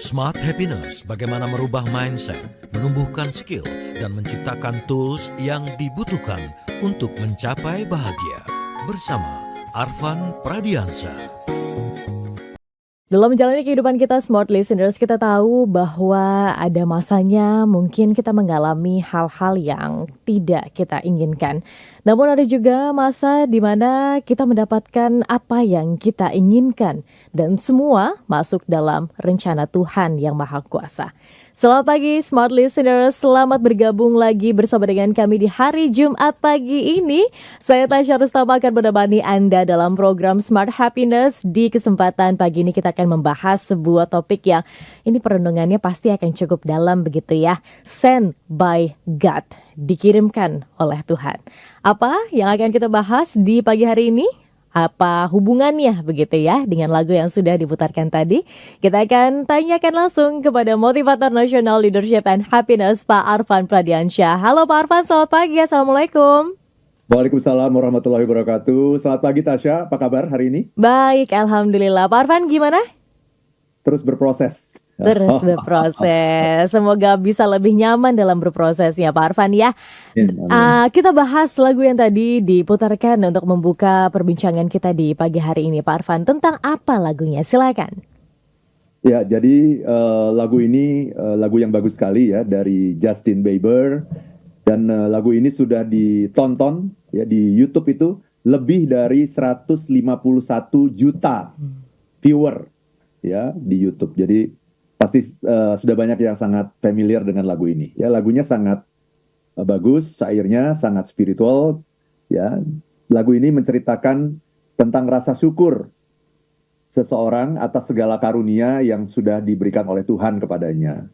Smart Happiness, bagaimana merubah mindset, menumbuhkan skill, dan menciptakan tools yang dibutuhkan untuk mencapai bahagia. Bersama Arfan Pradiansa. Dalam menjalani kehidupan kita, smart listeners, kita tahu bahwa ada masanya mungkin kita mengalami hal-hal yang tidak kita inginkan. Namun ada juga masa di mana kita mendapatkan apa yang kita inginkan. Dan semua masuk dalam rencana Tuhan yang Maha Kuasa. Selamat pagi smart listeners, selamat bergabung lagi bersama dengan kami di hari Jumat pagi ini. Saya Tasya Rustama akan menemani Anda dalam program Smart Happiness. Di kesempatan pagi ini kita akan membahas sebuah topik yang ini perenungannya pasti akan cukup dalam begitu ya. Sent by God, dikirimkan oleh Tuhan. Apa yang akan kita bahas di pagi hari ini? Apa hubungannya begitu ya dengan lagu yang sudah diputarkan tadi? Kita akan tanyakan langsung kepada motivator nasional leadership and happiness Pak Arfan Pradiansyah. Halo Pak Arfan, selamat pagi. Assalamualaikum. Waalaikumsalam warahmatullahi wabarakatuh. Selamat pagi Tasya, apa kabar hari ini? Baik, Alhamdulillah. Pak Arfan gimana? Terus berproses. Terus berproses. Semoga bisa lebih nyaman dalam berprosesnya Pak Arfan ya. Kita bahas lagu yang tadi diputarkan untuk membuka perbincangan kita di pagi hari ini Pak Arfan. Tentang apa lagunya? Silakan. Ya, jadi lagu ini lagu yang bagus sekali ya dari Justin Bieber. Dan lagu ini sudah ditonton ya di YouTube itu lebih dari 151 juta viewer ya di YouTube. Jadi pasti sudah banyak yang sangat familiar dengan lagu ini. Ya, lagunya sangat bagus, syairnya sangat spiritual ya. Lagu ini menceritakan tentang rasa syukur seseorang atas segala karunia yang sudah diberikan oleh Tuhan kepadanya.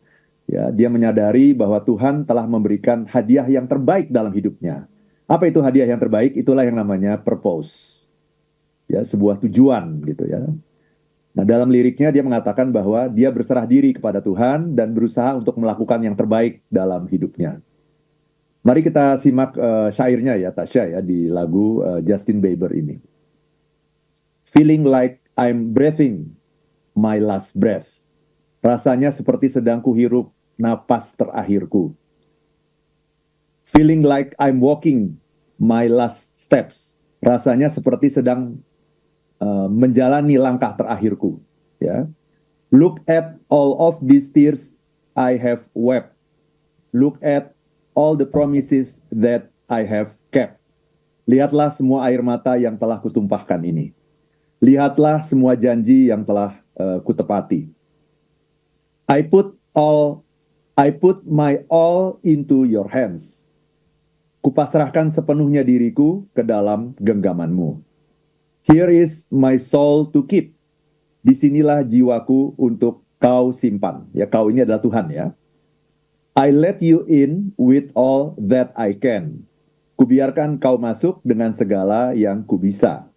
Ya, dia menyadari bahwa Tuhan telah memberikan hadiah yang terbaik dalam hidupnya. Apa itu hadiah yang terbaik? Itulah yang namanya purpose. Ya, sebuah tujuan gitu ya. Nah, dalam liriknya dia mengatakan bahwa dia berserah diri kepada Tuhan dan berusaha untuk melakukan yang terbaik dalam hidupnya. Mari kita simak syairnya ya Tasya ya di lagu Justin Bieber ini. Feeling like I'm breathing my last breath. Rasanya seperti sedang kuhirup napas terakhirku. Feeling like I'm walking my last steps. Rasanya seperti sedang menjalani langkah terakhirku. Ya. Look at all of these tears I have wept. Look at all the promises that I have kept. Lihatlah semua air mata yang telah kutumpahkan ini. Lihatlah semua janji yang telah kutepati. I put my all into your hands. Kupasrahkan sepenuhnya diriku ke dalam genggamanmu. Here is my soul to keep. Disinilah jiwaku untuk kau simpan. Ya, kau ini adalah Tuhan ya. I let you in with all that I can. Kubiarkan kau masuk dengan segala yang kubisa.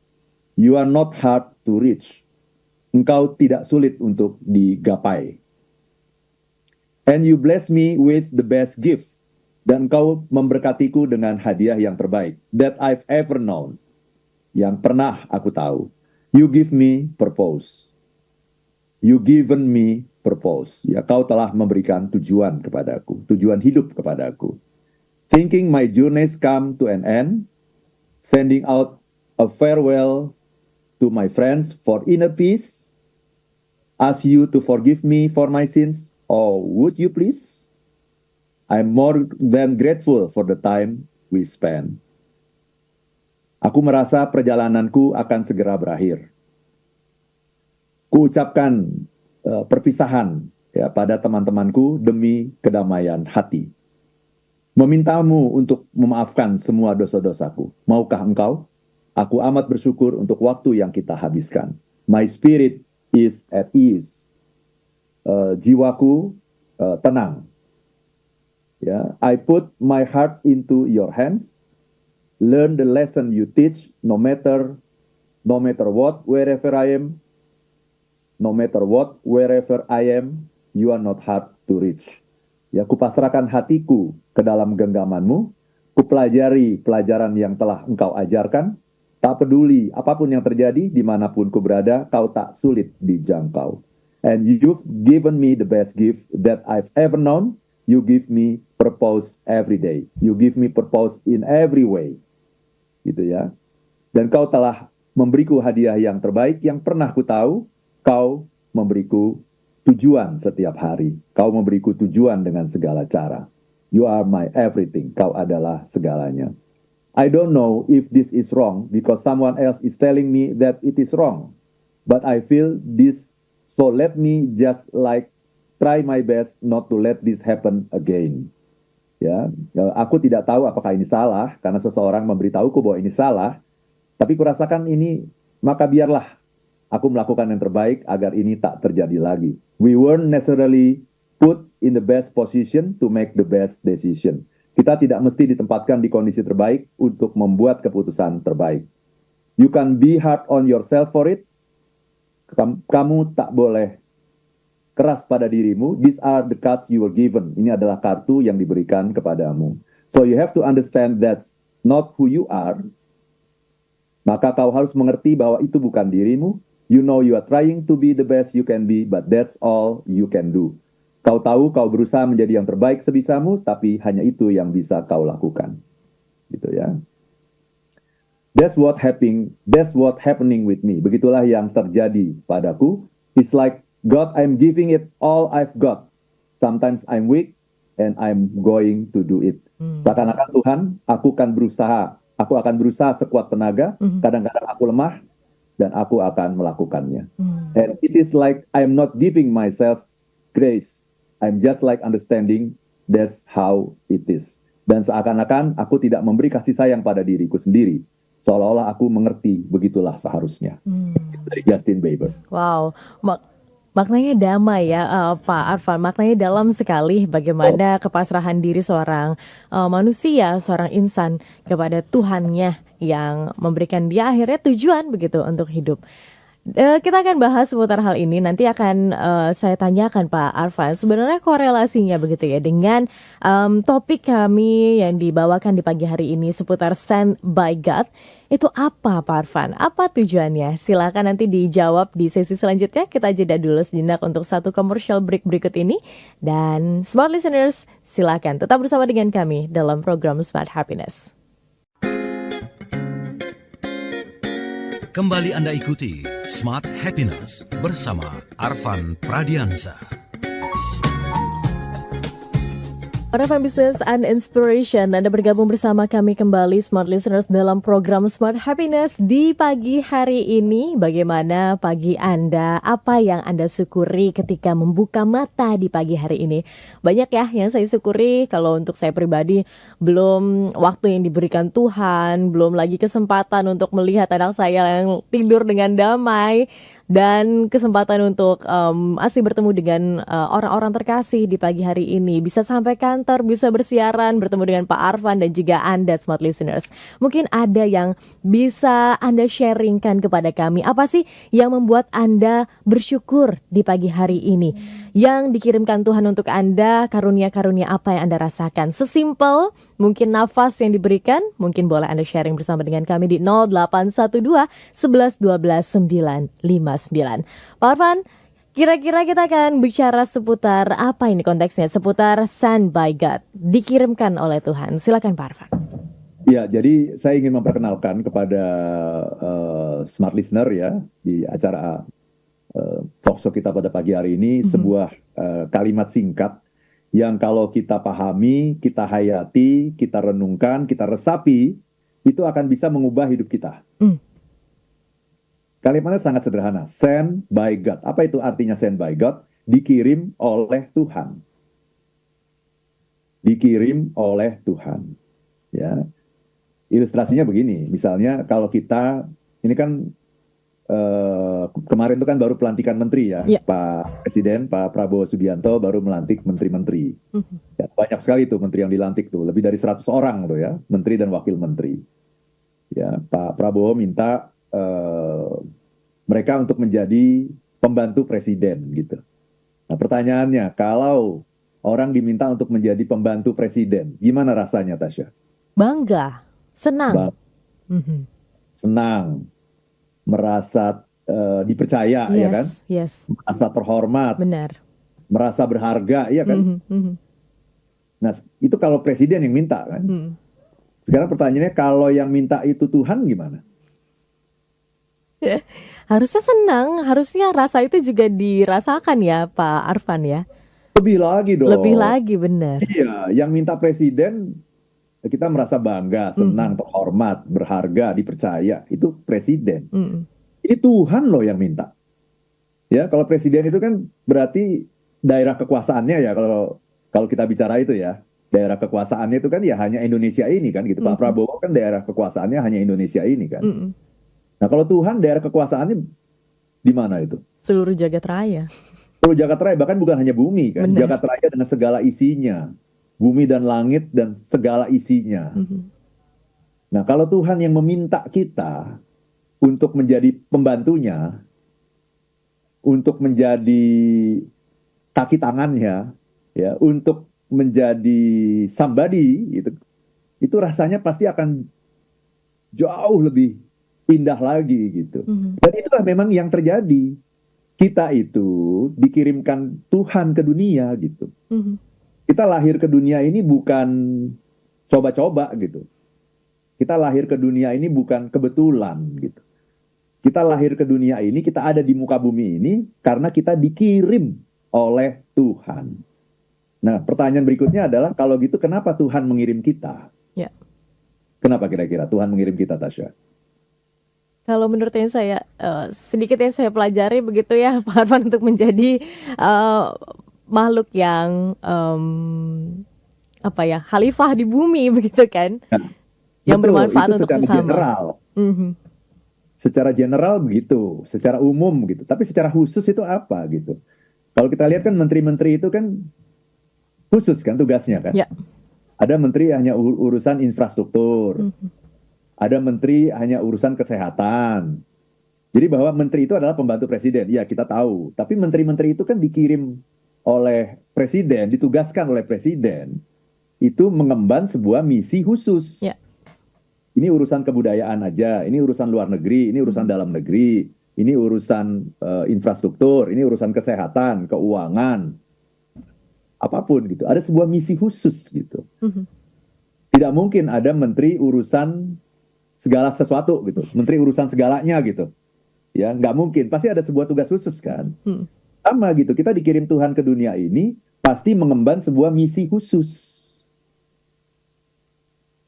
You are not hard to reach. Engkau tidak sulit untuk digapai. And you bless me with the best gift. Dan engkau memberkatiku dengan hadiah yang terbaik that I've ever known. Yang pernah aku tahu. You give me purpose. You given me purpose. Ya, kau telah memberikan tujuan kepadaku, tujuan hidup kepadaku. Thinking my journeys come to an end, sending out a farewell to my friends for inner peace. Ask you to forgive me for my sins. Oh, would you please? I'm more than grateful for the time we spent. Aku merasa perjalananku akan segera berakhir. Kuucapkan perpisahan ya, pada teman-temanku demi kedamaian hati. Memintamu untuk memaafkan semua dosa-dosaku. Maukah engkau? Aku amat bersyukur untuk waktu yang kita habiskan. My spirit is at ease. Jiwaku tenang. Ya, I put my heart into your hands. Learn the lesson you teach, no matter what, wherever I am. No matter what, wherever I am, you are not hard to reach. Ya, kupasrahkan hatiku ke dalam genggamanmu. Kupelajari pelajaran yang telah engkau ajarkan. Tak peduli apapun yang terjadi, dimanapun ku berada, kau tak sulit dijangkau. And you've given me the best gift that I've ever known. You give me purpose every day. You give me purpose in every way. Gitu ya. Dan kau telah memberiku hadiah yang terbaik yang pernah ku tahu. Kau memberiku tujuan setiap hari. Kau memberiku tujuan dengan segala cara. You are my everything. Kau adalah segalanya. I don't know if this is wrong because someone else is telling me that it is wrong. But I feel this, so let me just try my best not to let this happen again. Ya, aku tidak tahu apakah ini salah karena seseorang memberitahuku bahwa ini salah, tapi kurasakan ini, maka biarlah aku melakukan yang terbaik agar ini tak terjadi lagi. We weren't necessarily put in the best position to make the best decision. Kita tidak mesti ditempatkan di kondisi terbaik untuk membuat keputusan terbaik. You can be hard on yourself for it. Kamu tak boleh keras pada dirimu. These are the cards you were given. Ini adalah kartu yang diberikan kepadamu. So you have to understand that's not who you are. Maka kau harus mengerti bahwa itu bukan dirimu. You know you are trying to be the best you can be, but that's all you can do. Kau tahu kau berusaha menjadi yang terbaik sebisamu, tapi hanya itu yang bisa kau lakukan. Gitu ya. That's what happening with me. Begitulah yang terjadi padaku. It's like, God, I'm giving it all I've got. Sometimes I'm weak and I'm going to do it. Seakan-akan Tuhan, aku akan berusaha sekuat tenaga. Kadang-kadang aku lemah dan aku akan melakukannya. And it is like I'm not giving myself grace. I'm just like understanding that's how it is. Dan seakan-akan aku tidak memberi kasih sayang pada diriku sendiri. Seolah-olah aku mengerti begitulah seharusnya. Dari Justin Bieber. Wow, maknanya damai ya Pak Arfan. Maknanya dalam sekali bagaimana kepasrahan diri seorang manusia, seorang insan kepada Tuhannya yang memberikan dia akhirnya tujuan begitu untuk hidup. Kita akan bahas seputar hal ini. Nanti akan saya tanyakan Pak Arfan, sebenarnya korelasinya begitu ya dengan topik kami yang dibawakan di pagi hari ini seputar Sent by God. Itu apa Pak Arfan? Apa tujuannya? Silakan nanti dijawab di sesi selanjutnya. Kita jeda dulu sejenak untuk satu commercial break berikut ini. Dan Smart Listeners, silakan tetap bersama dengan kami dalam program Smart Happiness. Kembali Anda ikuti Smart Happiness bersama Arfan Pradiansa. Para fan business and inspiration, Anda bergabung bersama kami kembali Smart Listeners dalam program Smart Happiness di pagi hari ini. Bagaimana pagi Anda? Apa yang Anda syukuri ketika membuka mata di pagi hari ini? Banyak ya yang saya syukuri. Kalau untuk saya pribadi, belum waktu yang diberikan Tuhan, belum lagi kesempatan untuk melihat anak saya yang tidur dengan damai, dan kesempatan untuk asli bertemu dengan orang-orang terkasih di pagi hari ini. Bisa sampai kantor, bisa bersiaran, bertemu dengan Pak Arfan dan juga Anda Smart Listeners. Mungkin ada yang bisa Anda sharingkan kepada kami. Apa sih yang membuat Anda bersyukur di pagi hari ini? Yang dikirimkan Tuhan untuk Anda, karunia-karunia apa yang Anda rasakan? Sesimpel mungkin nafas yang diberikan, mungkin boleh Anda sharing bersama dengan kami di 0812 11 12 959. Pak Arfan, kira-kira kita akan bicara seputar apa ini konteksnya? Seputar Sent by God, dikirimkan oleh Tuhan. Silakan Pak Arfan. Ya, jadi saya ingin memperkenalkan kepada Smart Listener ya di acara talkshow kita pada pagi hari ini sebuah kalimat singkat yang kalau kita pahami, kita hayati, kita renungkan, kita resapi, itu akan bisa mengubah hidup kita. Kalimatnya sangat sederhana, sent by God. Apa itu artinya sent by God? Dikirim oleh Tuhan. Dikirim oleh Tuhan. Ya, ilustrasinya begini, misalnya kalau kita, ini kan kemarin itu kan baru pelantikan menteri ya, Pak Presiden, Pak Prabowo Subianto baru melantik menteri-menteri. Ya, banyak sekali tuh menteri yang dilantik tuh, lebih dari 100 orang tuh ya, menteri dan wakil menteri. Ya, Pak Prabowo minta mereka untuk menjadi pembantu presiden gitu. Nah pertanyaannya, kalau orang diminta untuk menjadi pembantu presiden, gimana rasanya Tasya? Bangga, senang. Senang, merasa dipercaya, ya kan? Yes, yes, Merasa terhormat, benar. merasa berharga, ya kan? Mhm, mhm, Nah, itu kalau presiden yang minta kan. mhm. Sekarang pertanyaannya, kalau yang minta itu Tuhan gimana? Harusnya senang, harusnya rasa itu juga dirasakan ya Pak Arfan ya. Lebih lagi Lebih dong. lagi benar. Iya, yang minta presiden kita merasa bangga, senang, Mhm, terhormat, berharga, dipercaya. Itu presiden. mhm, Ini Tuhan loh yang minta. Ya, kalau presiden itu kan berarti daerah kekuasaannya ya, kalau kalau kita bicara itu ya. Daerah kekuasaannya itu kan ya hanya Indonesia ini kan gitu. Pak mhm, Prabowo kan daerah kekuasaannya hanya Indonesia ini kan. mhm. Nah, kalau Tuhan daerah kekuasaannya di mana itu? Seluruh jagat raya. Kalau jagat raya bahkan bukan hanya bumi kan. Benar. Jagat raya dengan segala isinya. Bumi dan langit dan segala isinya. Mhm, Nah, kalau Tuhan yang meminta kita untuk menjadi pembantunya, untuk menjadi kaki tangannya, ya, untuk menjadi somebody, itu rasanya pasti akan jauh lebih indah lagi gitu. mhm, Dan itulah memang yang terjadi. Kita itu dikirimkan Tuhan ke dunia gitu. mhm, Kita lahir ke dunia ini bukan coba-coba gitu. Kita lahir ke dunia ini bukan kebetulan gitu. Kita lahir ke dunia ini, kita ada di muka bumi ini karena kita dikirim oleh Tuhan. Nah, pertanyaan berikutnya adalah kalau gitu kenapa Tuhan mengirim kita? ya. Kenapa kira-kira Tuhan mengirim kita, Tasya? Kalau menurut yang saya sedikit yang saya pelajari begitu ya Pak Arfan untuk menjadi makhluk yang apa ya khalifah di bumi begitu kan, Nah, yang betul, bermanfaat itu untuk secara sesama. general. Mhm, Secara general begitu, secara umum gitu. Tapi secara khusus itu apa gitu? Kalau kita lihat kan menteri-menteri itu kan khusus kan tugasnya kan. ya. Ada menteri hanya urusan infrastruktur, Mhm, ada menteri hanya urusan kesehatan. Jadi bahwa menteri itu adalah pembantu presiden, ya kita tahu. Tapi menteri-menteri itu kan dikirim oleh presiden, ditugaskan oleh presiden, itu mengemban sebuah misi khusus. ya. Ini urusan kebudayaan aja, ini urusan luar negeri, ini urusan Mhm, dalam negeri, ini urusan infrastruktur, ini urusan kesehatan, keuangan, apapun gitu. Ada sebuah misi khusus gitu. mhm, Tidak mungkin ada menteri urusan segala sesuatu gitu, menteri urusan segalanya gitu. Ya, nggak mungkin. Pasti ada sebuah tugas khusus kan. mhm, Sama gitu, kita dikirim Tuhan ke dunia ini pasti mengemban sebuah misi khusus.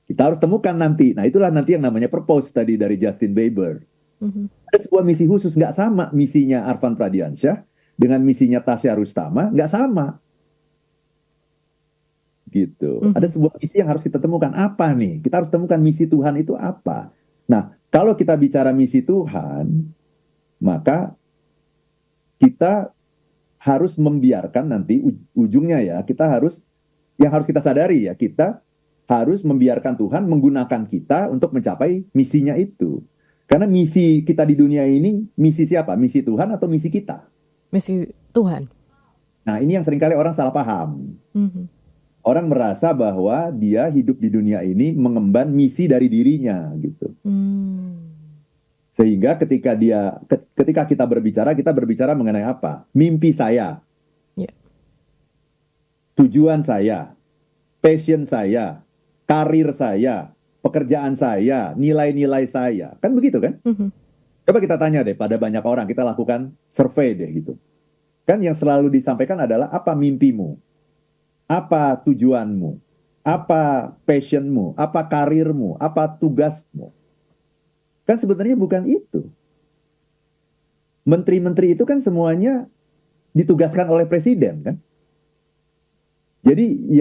Kita harus temukan nanti. Nah, itulah nanti yang namanya purpose tadi dari Justin Bieber. mhm, Ada sebuah misi khusus, nggak sama misinya Arfan Pradiansyah dengan misinya Tasya Rustama, nggak sama. Gitu. Ada mhm, sebuah misi yang harus kita temukan. Apa nih? Kita harus temukan misi Tuhan itu apa. Nah, kalau kita bicara misi Tuhan, maka kita harus membiarkan nanti ujungnya ya, yang harus kita sadari ya, kita harus membiarkan Tuhan menggunakan kita untuk mencapai misinya itu. Karena misi kita di dunia ini, misi siapa? Misi Tuhan atau misi kita? misi Tuhan. Nah, ini yang seringkali orang salah paham. Mhm, Orang merasa bahwa dia hidup di dunia ini mengemban misi dari dirinya gitu. hmm, Sehingga ketika kita berbicara mengenai apa? Mimpi saya, ya. tujuan saya, passion saya, karir saya, pekerjaan saya, nilai-nilai saya. Kan begitu kan? Mhm, Coba kita tanya deh pada banyak orang, kita lakukan survei deh gitu. Kan yang selalu disampaikan adalah apa mimpimu? Apa tujuanmu? Apa passionmu? Apa karirmu? Apa tugasmu? Kan sebenarnya bukan itu. Menteri-menteri itu kan semuanya ditugaskan oleh presiden kan? Jadi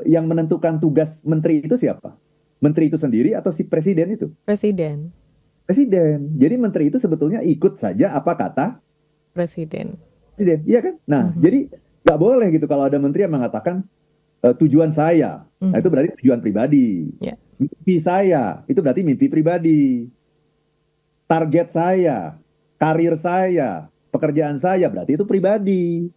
yang menentukan tugas menteri itu siapa? Menteri itu sendiri atau si presiden itu? presiden, Presiden. Jadi menteri itu sebetulnya ikut saja apa kata presiden. presiden, iya kan? Nah, Mhm, jadi nggak boleh gitu kalau ada menteri yang mengatakan tujuan saya. Nah, itu mhm, berarti tujuan pribadi. ya. Mimpi saya, itu berarti mimpi pribadi. Target saya, karir saya, pekerjaan saya, berarti itu pribadi.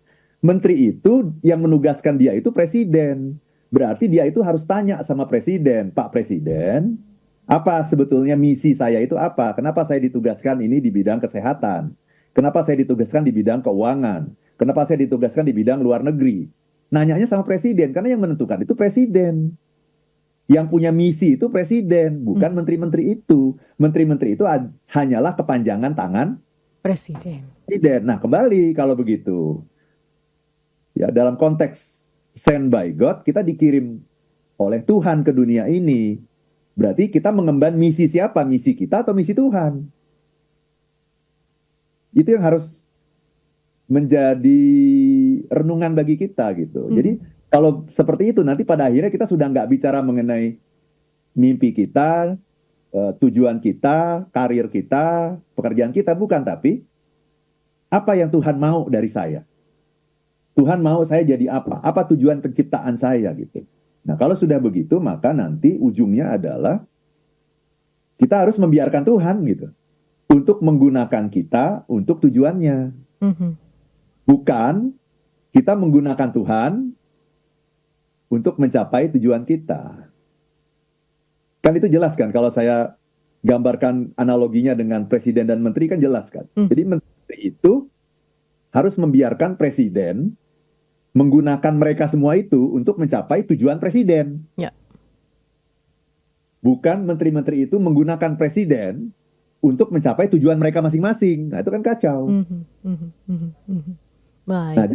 Menteri itu yang menugaskan dia itu presiden. Berarti dia itu harus tanya sama presiden, Pak Presiden, apa sebetulnya misi saya itu apa? Kenapa saya ditugaskan ini di bidang kesehatan? Kenapa saya ditugaskan di bidang keuangan? Kenapa saya ditugaskan di bidang luar negeri? Nanyanya sama presiden, karena yang menentukan itu presiden. Yang punya misi itu presiden, bukan menteri-menteri itu. Menteri-menteri itu hanyalah kepanjangan tangan Presiden. presiden. Nah, kembali kalau begitu. Ya, dalam konteks sent by God, kita dikirim oleh Tuhan ke dunia ini. Berarti kita mengemban misi siapa? Misi kita atau misi Tuhan? Itu yang harus menjadi renungan bagi kita gitu. Jadi kalau seperti itu nanti pada akhirnya kita sudah nggak bicara mengenai mimpi kita, tujuan kita, karir kita, pekerjaan kita, bukan. Tapi apa yang Tuhan mau dari saya? Tuhan mau saya jadi apa? Apa tujuan penciptaan saya gitu. Nah kalau sudah begitu maka nanti ujungnya adalah kita harus membiarkan Tuhan gitu. Untuk menggunakan kita untuk tujuannya. Bukan kita menggunakan Tuhan untuk mencapai tujuan kita. Kan itu jelas kan kalau saya gambarkan analoginya dengan presiden dan menteri kan jelas kan. Jadi menteri itu harus membiarkan presiden menggunakan mereka semua itu untuk mencapai tujuan presiden. Ya. Bukan menteri-menteri itu menggunakan presiden untuk mencapai tujuan mereka masing-masing. Nah itu kan kacau. Baik. Nah,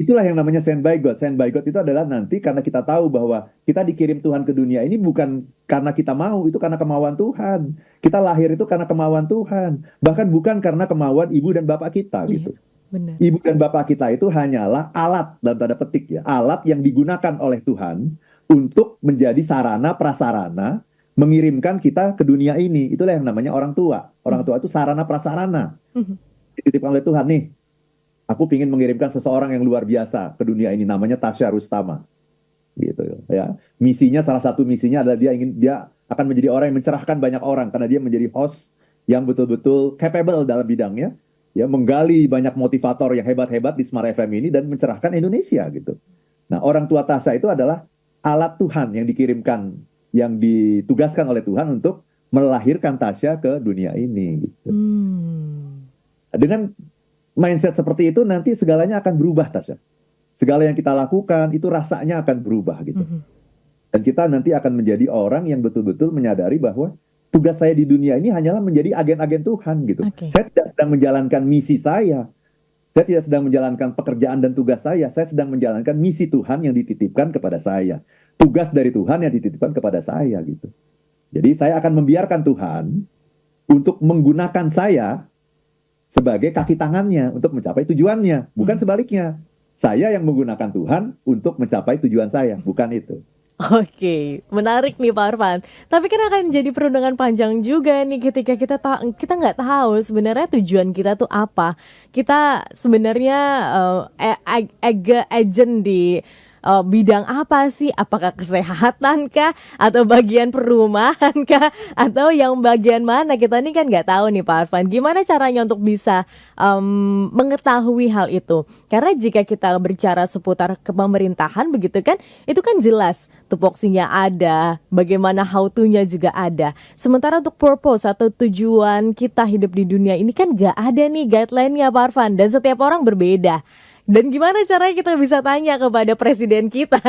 itulah yang namanya sent by God. Sent by God itu adalah nanti karena kita tahu bahwa kita dikirim Tuhan ke dunia ini bukan karena kita mau, itu karena kemauan Tuhan. Kita lahir itu karena kemauan Tuhan. Bahkan bukan karena kemauan ibu dan bapak kita gitu. Benar. Ibu dan bapak kita itu hanyalah alat dalam tanda petik ya. Alat yang digunakan oleh Tuhan untuk menjadi sarana prasarana mengirimkan kita ke dunia ini. Itulah yang namanya orang tua. Orang tua itu sarana prasarana. Dititipkan oleh Tuhan nih. Aku ingin mengirimkan seseorang yang luar biasa ke dunia ini, namanya Tasya Rustama, gitu ya. Misinya, salah satu misinya adalah dia akan menjadi orang yang mencerahkan banyak orang karena dia menjadi host yang betul-betul capable dalam bidangnya, ya menggali banyak motivator yang hebat-hebat di Smart FM ini dan mencerahkan Indonesia gitu. Nah, orang tua Tasya itu adalah alat Tuhan yang dikirimkan, yang ditugaskan oleh Tuhan untuk melahirkan Tasya ke dunia ini. Gitu. Dengan mindset seperti itu nanti segalanya akan berubah, Tasya. Segala yang kita lakukan itu rasanya akan berubah gitu. Dan kita nanti akan menjadi orang yang betul-betul menyadari bahwa tugas saya di dunia ini hanyalah menjadi agen-agen Tuhan gitu. Saya tidak sedang menjalankan misi saya. Saya tidak sedang menjalankan pekerjaan dan tugas saya sedang menjalankan misi Tuhan yang dititipkan kepada saya. Tugas dari Tuhan yang dititipkan kepada saya gitu. Jadi saya akan membiarkan Tuhan untuk menggunakan saya sebagai kaki tangannya untuk mencapai tujuannya, bukan sebaliknya. Saya yang menggunakan Tuhan untuk mencapai tujuan saya, bukan itu. Oke, menarik nih Pak Arfan. Tapi kan akan jadi perundungan panjang juga nih ketika kita nggak tahu sebenarnya tujuan kita tuh apa. Kita sebenarnya agent di bidang apa sih? Apakah kesehatan kah? Atau bagian perumahan kah? Atau yang bagian mana? Kita ini kan nggak tahu nih Pak Arfan. Gimana caranya untuk bisa mengetahui hal itu? Karena jika kita berbicara seputar kepemerintahan begitu kan, itu kan jelas tupoksinya ada, bagaimana how to-nya juga ada. Sementara untuk purpose atau tujuan kita hidup di dunia ini kan nggak ada nih guideline-nya Pak Arfan. Dan setiap orang berbeda. Dan gimana caranya kita bisa tanya kepada presiden kita,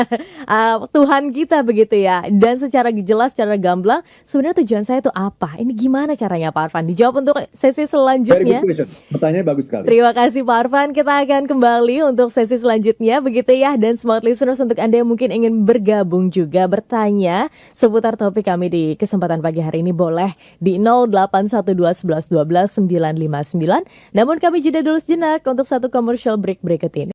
Tuhan kita begitu ya. Dan secara jelas, secara gamblang, sebenarnya tujuan saya itu apa? Ini gimana caranya Pak Arfan? Dijawab untuk sesi selanjutnya. Pertanyaannya bagus sekali. Terima kasih Pak Arfan. Kita akan kembali untuk sesi selanjutnya begitu ya. Dan Smart Listeners, untuk Anda yang mungkin ingin bergabung juga bertanya seputar topik kami di kesempatan pagi hari ini, boleh di 0812 11 12 959. Namun kami jeda dulu sejenak untuk satu commercial break berikut ini.